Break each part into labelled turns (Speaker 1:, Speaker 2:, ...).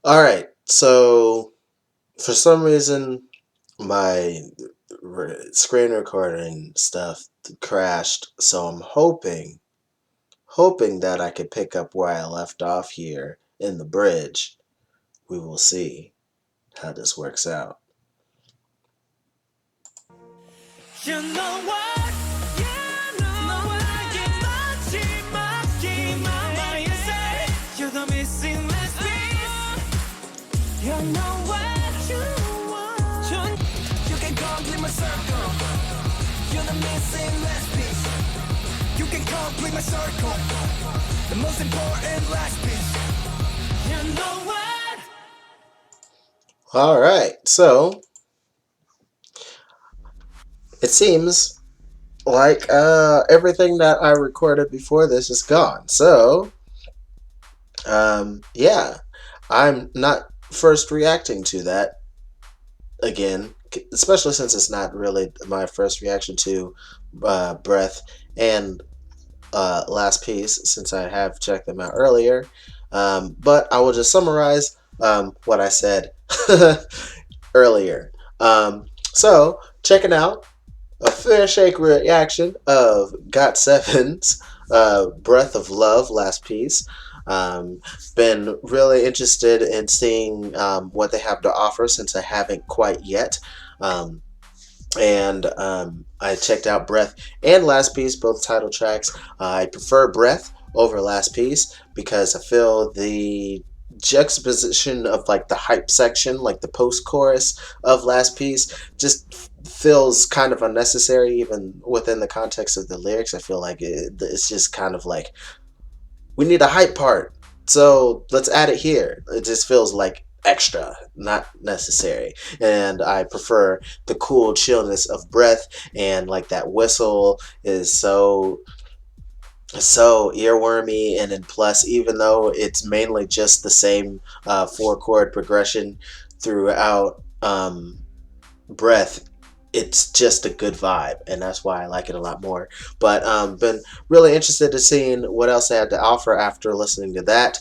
Speaker 1: All right. So for some reason, my screen recording stuff crashed. So I'm hoping that I could pick up where I left off here in the bridge. We will see how this works out. You know what? You know what? You're the missing last piece. You know what you want. You can complete my circle. You're the missing last piece. You can complete my circle. The most important last piece. You know what? All right, so it seems like everything that I recorded before this is gone. So yeah, I'm not first reacting to that again, especially since it's not really my first reaction to Breath and Last Piece, since I have checked them out earlier. But I will just summarize what I said earlier. So, checking out a fair shake reaction of GOT7's Breath of Love Last Piece. Been really interested in seeing what they have to offer since I haven't quite yet. And I checked out Breath and Last Piece, both title tracks. I prefer Breath over Last Piece because I feel the juxtaposition of like the hype section, like the post chorus of Last Piece, just feels kind of unnecessary, even within the context of the lyrics. I feel like it's just kind of like, we need a hype part, so let's add it here. It just feels like extra, not necessary. And I prefer the cool chillness of Breath, and like that whistle is so earwormy. And then plus, even though it's mainly just the same four chord progression throughout Breath, it's just a good vibe, and that's why I like it a lot more. But been really interested to seeing what else they had to offer after listening to that,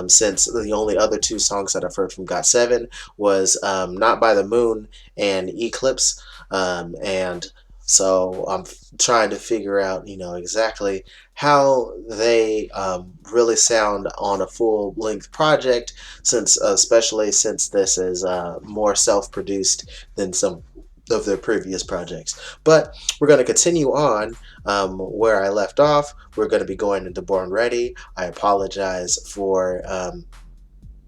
Speaker 1: since the only other two songs that I've heard from GOT7 was Not by the Moon and Eclipse. And so I'm trying to figure out, exactly how they really sound on a full length project, since especially since this is more self-produced than some of their previous projects. But we're going to continue on where I left off. We're going to be going into Born Ready. I apologize for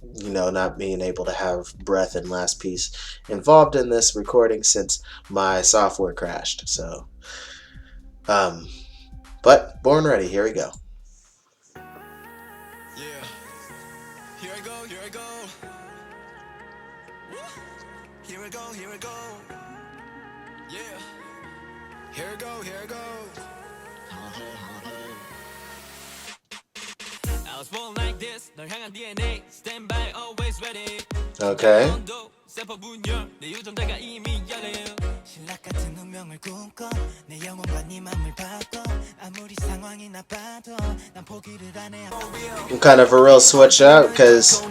Speaker 1: not being able to have Breath and Last Piece involved in this recording since my software crashed. So um but Born Ready, here we go. Yeah, here I go, here I go. Here I go, here I go. Yeah. Here we go, here we go. I was born like this. 널 향한 DNA. Stand by, always ready. Okay. 세포 분열. 내 유전자가 이미 열려. 신락 같은 운명을 꿈꿔. 내 영혼과 네 맘을 바꿔. 아무리 상황이 나빠도 난 포기를 안 해. Kind of a real switch up, because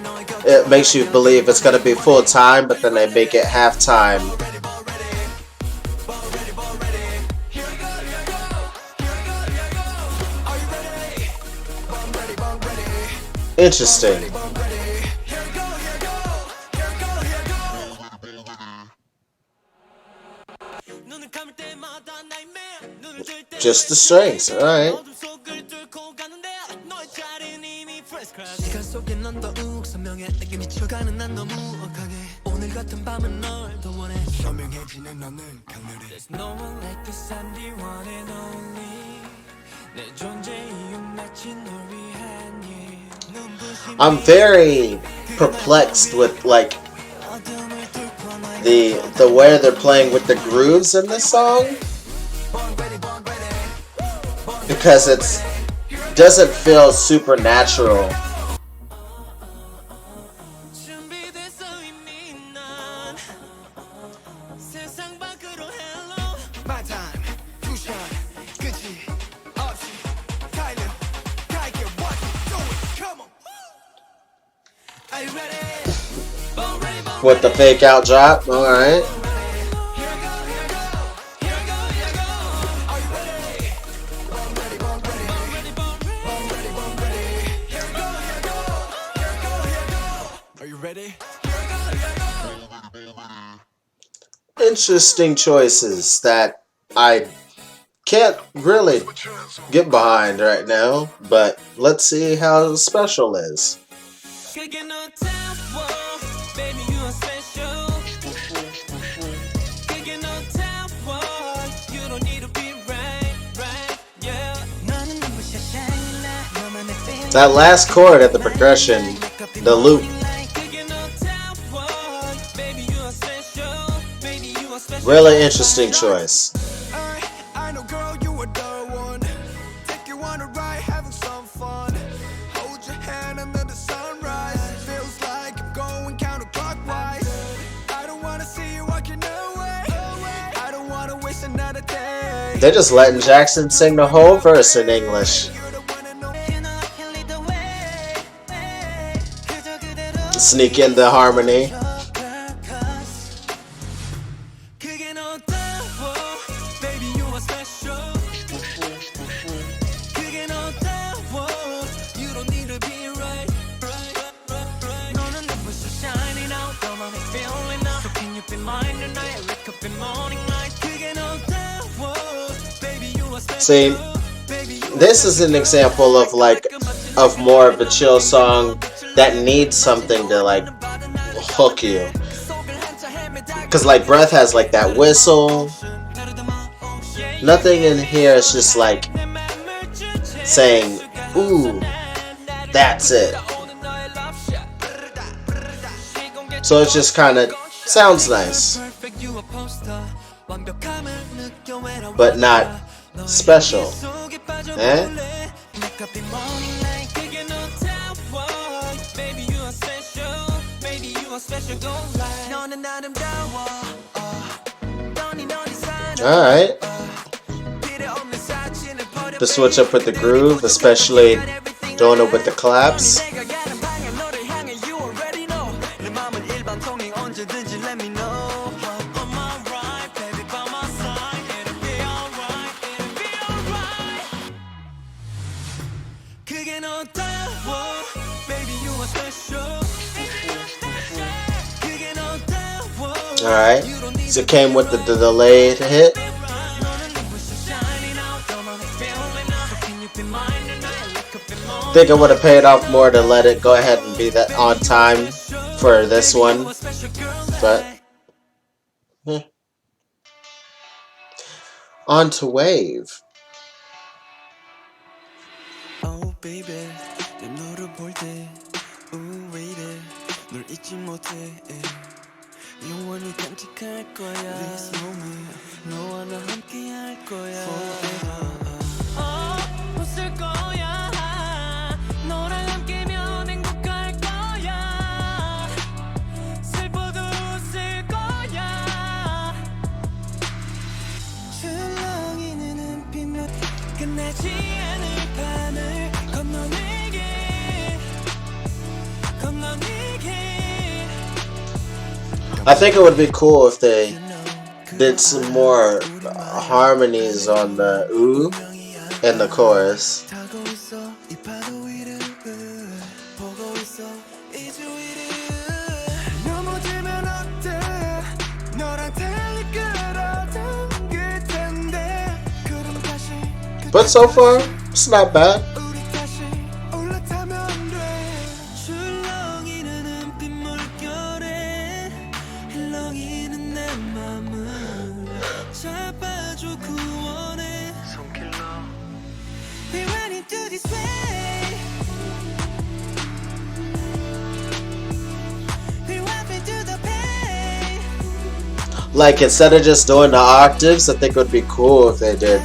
Speaker 1: it makes you believe it's going to be full time, but then they make it half time. Interesting. Just the strings, alright. I'm very perplexed with like the way they're playing with the grooves in this song, because it doesn't feel supernatural. Are you ready? with the fake out drop. All right. Interesting choices that I can't really get behind right now, but let's see how special is. That last chord at the progression, the loop. Really interesting choice. They're just letting Jackson sing the whole verse in English. Sneak in the harmony. See, this is an example of of more of a chill song that needs something to like hook you. Cause like Breath has like that whistle. Nothing in here is just like saying, ooh, that's it. So it just kind of sounds nice, but not special. Eh? Alright. To switch up with the groove, especially doing it with the claps. Alright, so it came with the delayed hit. Think it would have paid off more to let it go ahead and be that on time for this one, but on to Wave. Oh baby, 영원히 간직할 거야. This moment 너와 나 함께 할 거야. 웃을 거야. 너랑 함께면 행복할 거야. 슬퍼도 웃을 거야. 출렁이는 눈빛만 끝나지 않을 밤을 건너내게 건너내게. I think it would be cool if they did some more harmonies on the ooh and the chorus. But so far, it's not bad. Like, instead of just doing the octaves, I think it would be cool if they did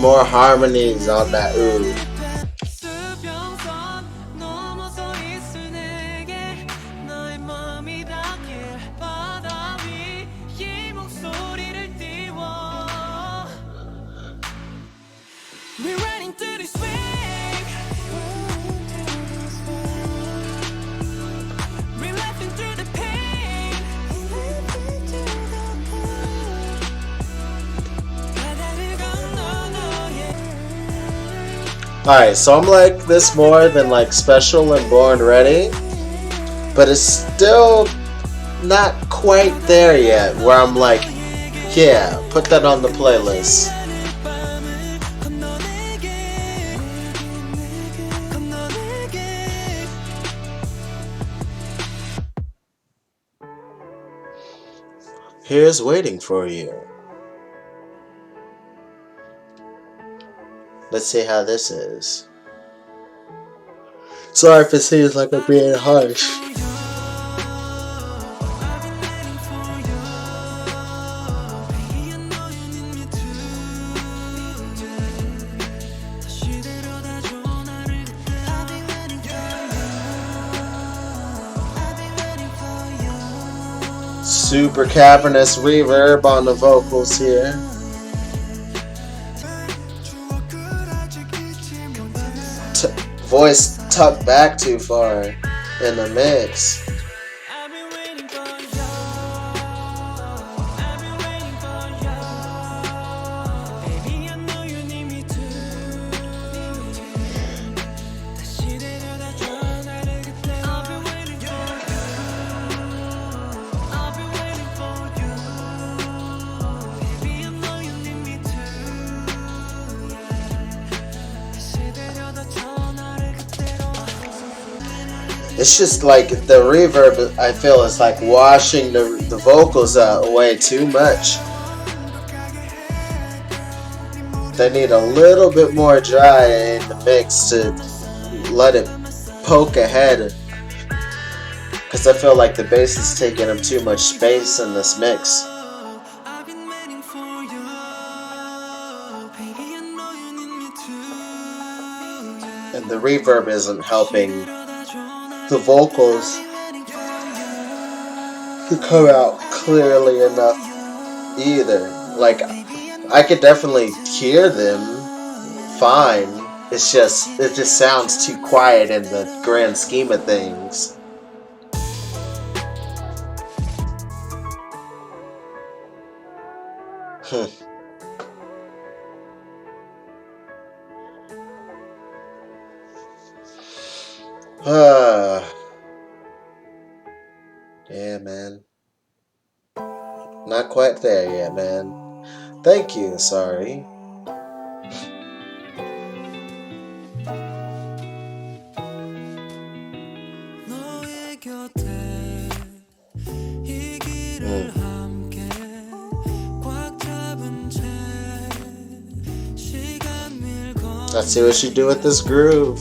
Speaker 1: more harmonies on that ooh. Alright, so I'm like this more than like Special and Born Ready, but it's still not quite there yet where I'm like, yeah, put that on the playlist. Here's Waiting for You. Let's see how this is. Sorry if it seems like I'm being harsh. Super cavernous reverb on the vocals here. Voice tucked back too far in the mix. It's just like the reverb, I feel, is like washing the vocals away too much. They need a little bit more dry in the mix to let it poke ahead. Because I feel like the bass is taking up too much space in this mix. And the reverb isn't helping the vocals to come out clearly enough either. Like, I could definitely hear them fine. It just sounds too quiet in the grand scheme of things. Yeah, man. Not quite there yet, man. Thank you, sorry. Let's see what you do with this groove.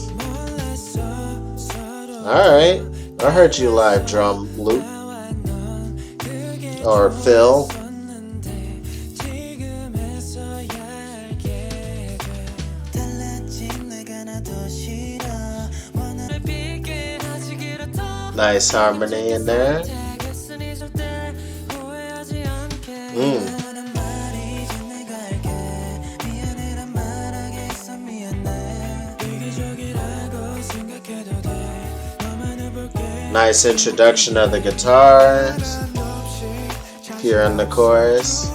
Speaker 1: Alright. I heard you live, drum loop. Or Phil. Nice harmony in there. Nice introduction of the guitars here in the chorus.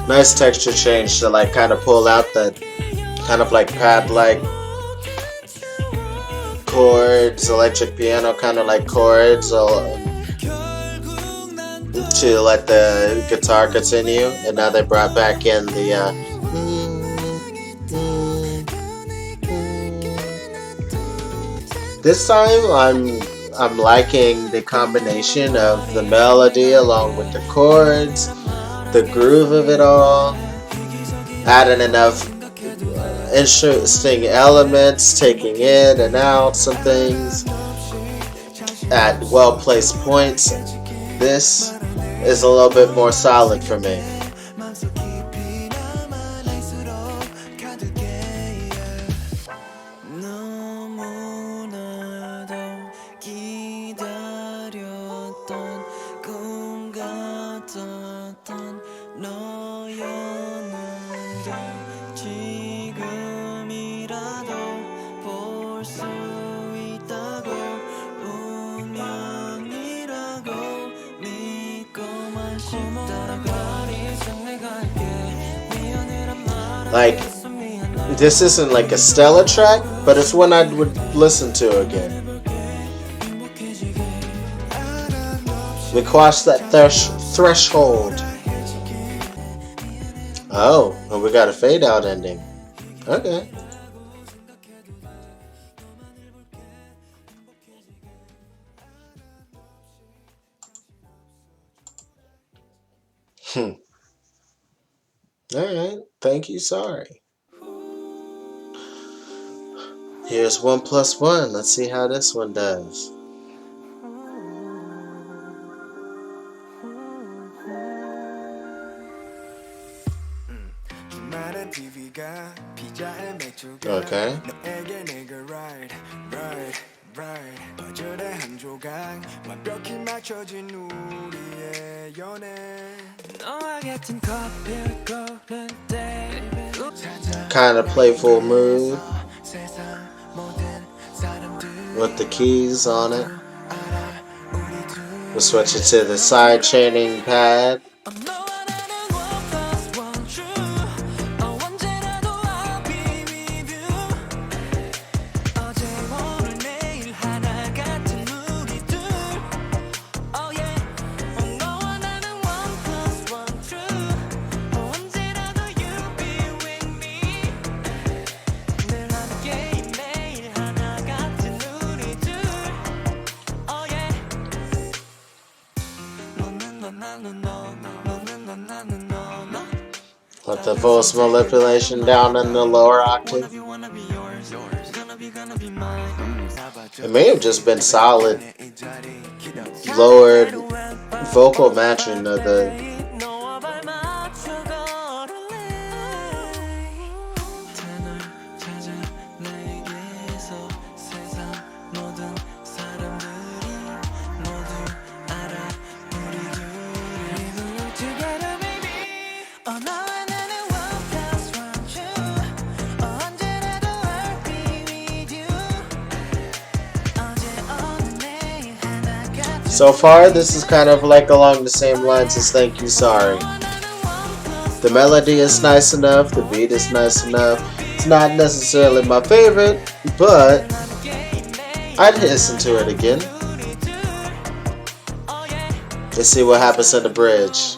Speaker 1: Nice texture change to like kind of pull out that kind of like pad-like chords, electric piano kind of like chords, to let the guitar continue. And now they brought back in the this time I'm liking the combination of the melody along with the chords, the groove of it all, adding enough interesting elements, taking in and out some things at well-placed points. This is a little bit more solid for me. Like, this isn't like a stellar track, but it's one I would listen to again. We crossed that threshold. Oh, and we got a fade out ending. Okay. Alright. Thank you, sorry. Here's 1+1. Let's see how this one does. Okay. Kind of playful mood with the keys on it. We'll switch it to the side chaining pad. With the voice manipulation down in the lower octave. It may have just been solid lowered vocal matching of the. So far, this is kind of like along the same lines as Thank You, Sorry. The melody is nice enough, the beat is nice enough. It's not necessarily my favorite, but I'd listen to it again. Let's see what happens in the bridge.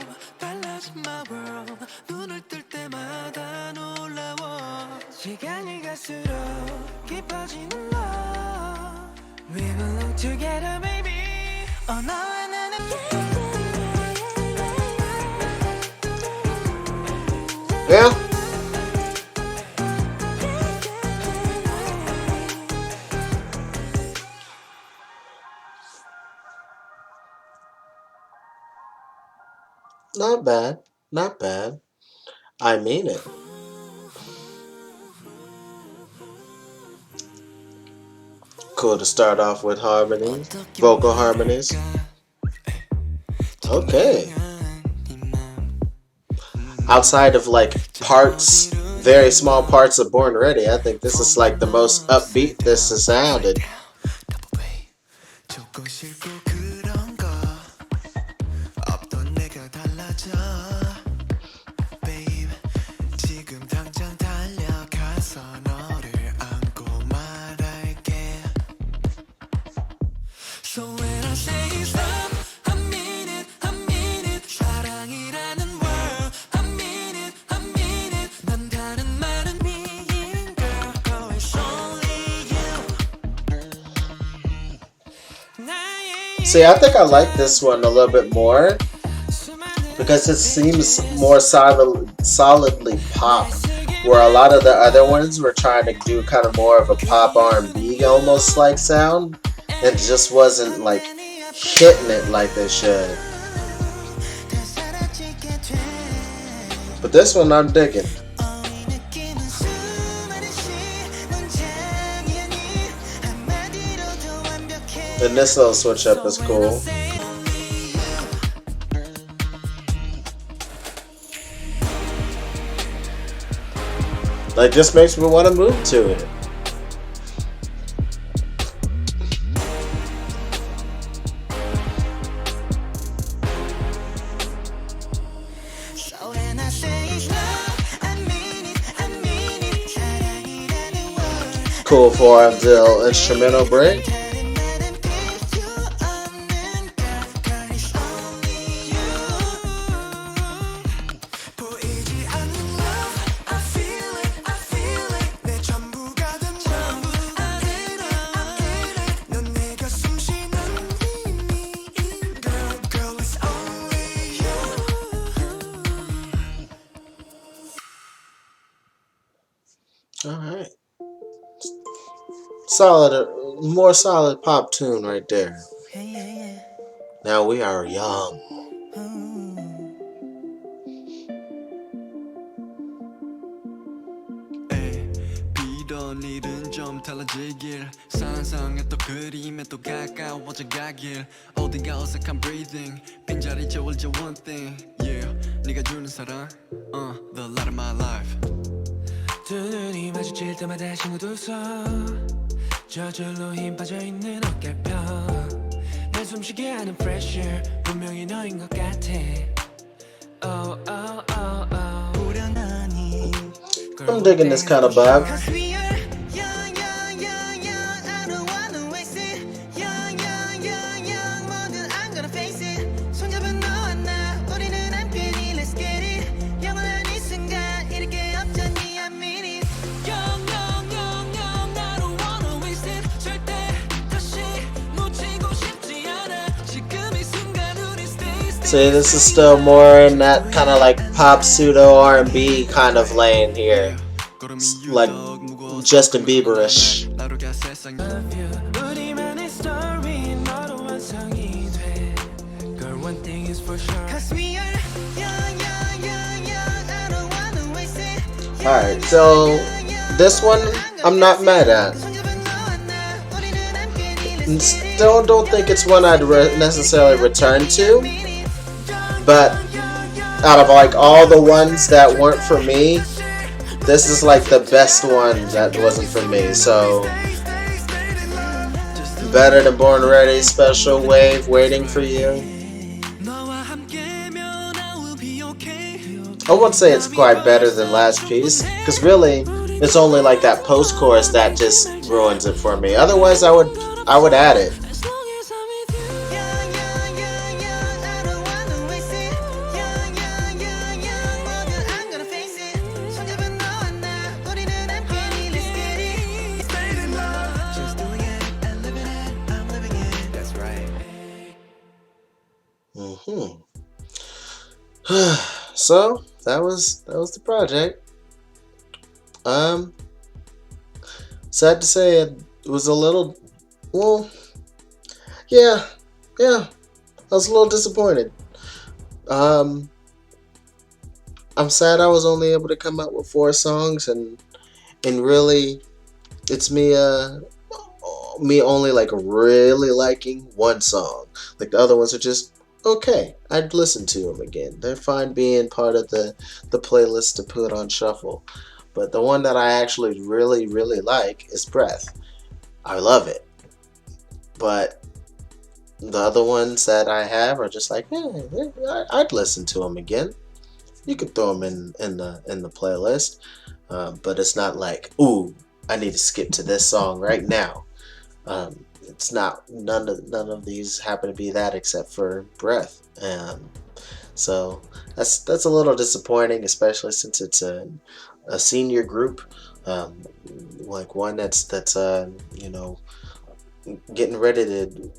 Speaker 1: Yeah. Not bad. Not bad. I mean it. Cool to start off with harmonies, vocal harmonies. Okay. Outside of like parts, very small parts of Born Ready, I think this is like the most upbeat this has sounded. See, I think I like this one a little bit more because it seems more solidly pop, where a lot of the other ones were trying to do kind of more of a pop R&B almost like sound, and just wasn't like hitting it like they should. But this one I'm digging. And this little switch up is cool. Like, just makes me want to move to it. Cool for a little instrumental break. All right. Solid, more solid pop tune right there. Now we are young.
Speaker 2: 비던 일은 좀 달라지길 상상의 또 그림에 또 가까워져 가길 어딘가 어색한 breathing 빈자리 채워져 one thing yeah 네가 주는 사랑 the light of my life 두 눈이 마주칠 때마다 친구도 서 저절로 힘 빠져있는 어깨편 날 숨쉬게 하는 pressure 분명히 너인 것 같아 oh oh oh oh 불안하니
Speaker 1: I'm digging this kind of vibe. See, this is still more in that kind of like pop pseudo R&B kind of lane here. It's like Justin Bieber-ish. Alright, so this one I'm not mad at. Still don't think it's one I'd necessarily return to. But out of like all the ones that weren't for me, this is like the best one that wasn't for me. So better than Born Ready, Special Wave, Waiting for You. I won't say it's quite better than Last Piece, because really it's only like that post-chorus that just ruins it for me. Otherwise I would add it. So that was the project. Sad to say it was a little, well, yeah, I was a little disappointed. I'm sad I was only able to come up with 4 songs, and really, it's me only like really liking one song. Like the other ones are just okay. I'd listen to them again. They're fine being part of the playlist to put on shuffle. But the one that I actually really like is Breath. I love it. But the other ones that I have are just like, I'd listen to them again. You could throw them in the playlist, but it's not like, ooh, I need to skip to this song right now. It's not, none of these happen to be that except for Breath. So that's a little disappointing, especially since it's a senior group, like one that's getting ready to,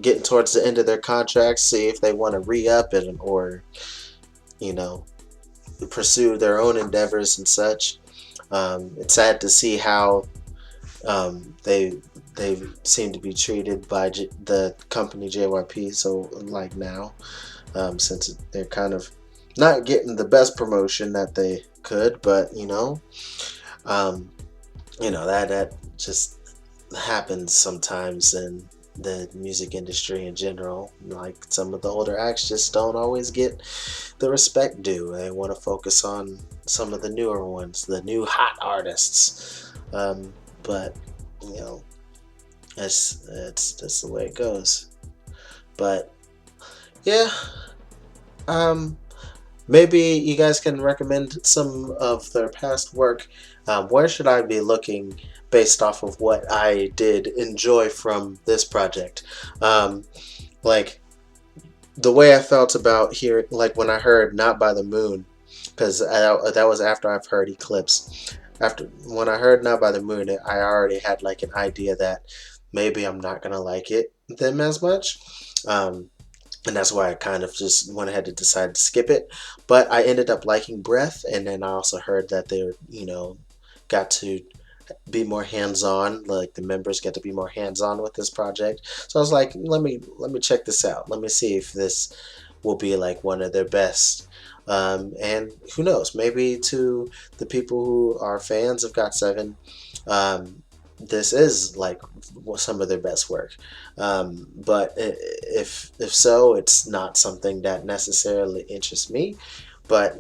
Speaker 1: getting towards the end of their contract, see if they want to re-up it or pursue their own endeavors and such. It's sad to see how they seem to be treated by the company JYP. So like now, since they're kind of not getting the best promotion that they could, but that just happens sometimes, and the music industry in general. Like some of the older acts just don't always get the respect due. They want to focus on some of the newer ones, the new hot artists. But you know, that's just the way it goes. But yeah, um, maybe you guys can recommend some of their past work. Where should I be looking based off of what I did enjoy from this project? Um, like the way I felt about here, like when I heard "Not by the Moon," because that was after I've heard Eclipse. After when I heard "Not by the Moon," I already had like an idea that maybe I'm not gonna like them as much. Um, and that's why I kind of just went ahead and decided to skip it. But I ended up liking Breath, and then I also heard that they were, got to be more hands-on. Like the members get to be more hands-on with this project. So I was like, let me check this out. Let me see if this will be like one of their best. And who knows? Maybe to the people who are fans of GOT7, um, this is like some of their best work. But if so, it's not something that necessarily interests me. But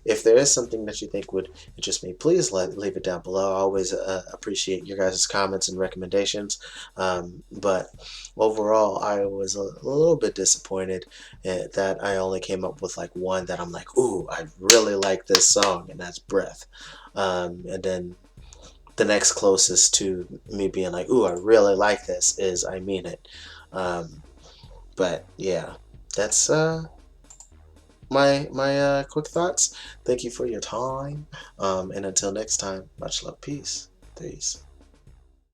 Speaker 1: if there is something that you think would interest me, please leave it down below. I always appreciate your guys' comments and recommendations. But overall, I was a little bit disappointed that I only came up with like one that I'm like, ooh, I really like this song, and that's Breath. And then the next closest to me being like, ooh, I really like this is I Mean It. Um, but yeah, that's my quick thoughts. Thank you for your time. And until next time, much love, peace. Peace.